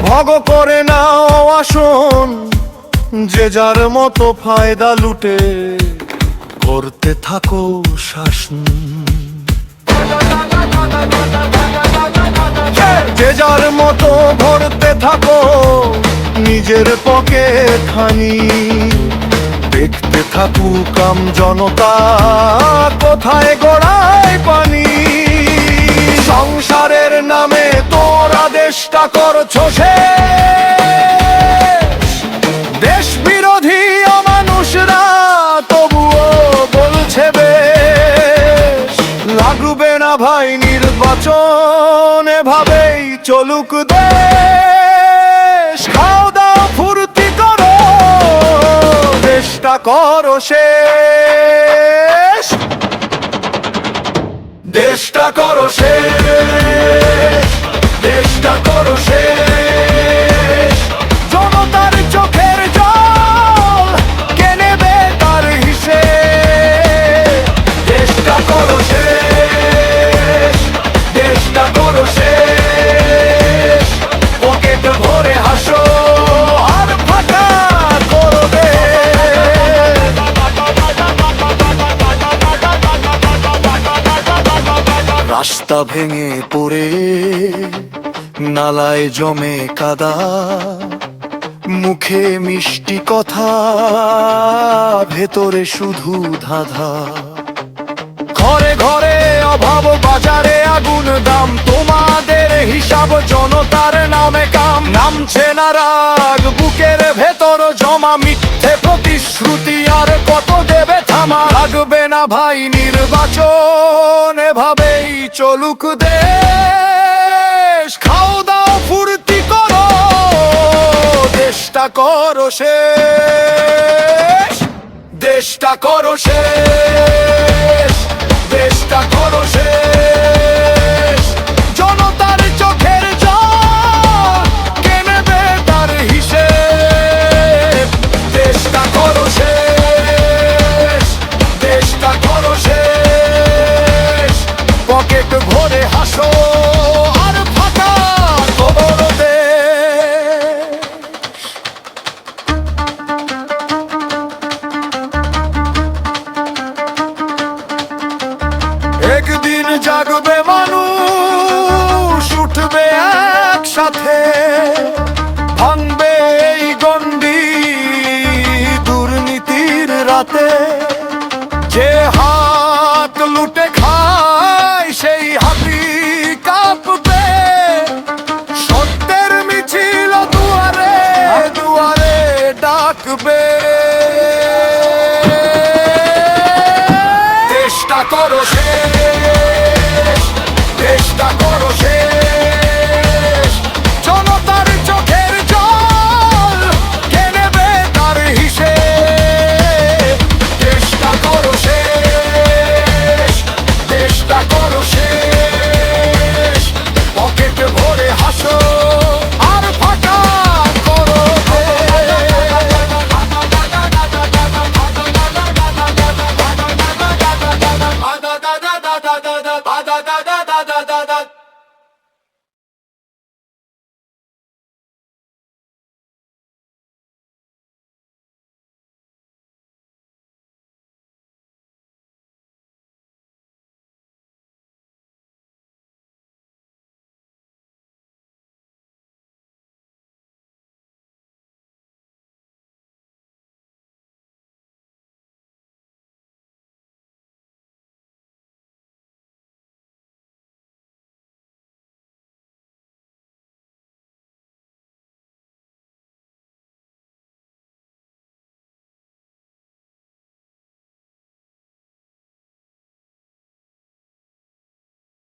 ভগ করে নাও আসন, যে যার মতো ফায়দা লুটে করতে থাকো শাসন। যে যার মতো ভরতে থাকো নিজের পকেট খানি। দেখতে থাকুক কাম জনতা কোথায় গড়ায় পানি। সংসারের নামে তোরা দেশটা করছো শেষ। দেশ বিরোধী অমানুষরা তবুও বলছে বেশ। লাগবে না ভাই নির্বাচন, এভাবেই চলুক দেশ। খাও দাও ফুর্তি করো, দেশটা করো শেষ। দেশটা করো শেষ, দেশটা করো শেষ। জনতার চোখের জল কে নেবে তার হিসেব। দেশটা করো শেষ, দেশটা করো শেষ। পকেট ভরে হাসো আর ফাঁকা করো দেশ। রাস্তা ভেঙে পড়ে নালায় জমে কাদা। মুখে মিষ্টি কথা, ভেতরে শুধু ধাঁধা। ঘরে ঘরে অভাব, বাজারে আগুন দাম। তোমাদের হিসাব জনতার নামে কাম। নামছে না রাগ, বুকের ভেতর জমা মিথ্যে প্রতিশ্রুতি। আর কত দেবে থামা? লাগবে না ভাই নির্বাচন, এভাবেই চলুক দেশ। খাও দাও ফুর্তি করো, দেশটা করো শেষ। দেশটা করো শেষ, দেশটা করো শেষ। জনতার চোখের জল কে নেবে তার হিসেব। দেশটা করো শেষ, দেশটা করো শেষ। পকেট ভরে হাসো আর ফাঁকা করো দেশ। একদিন জাগবে মানুষ, উঠবে একসাথে। ভাঙবে এই গণ্ডি দুর্নীতির রাতে। যে হাত লুটে খায় সেই হাতি কাঁপবে। সত্যের মিছিল দুয়ারে দুয়ারে ডাকবে।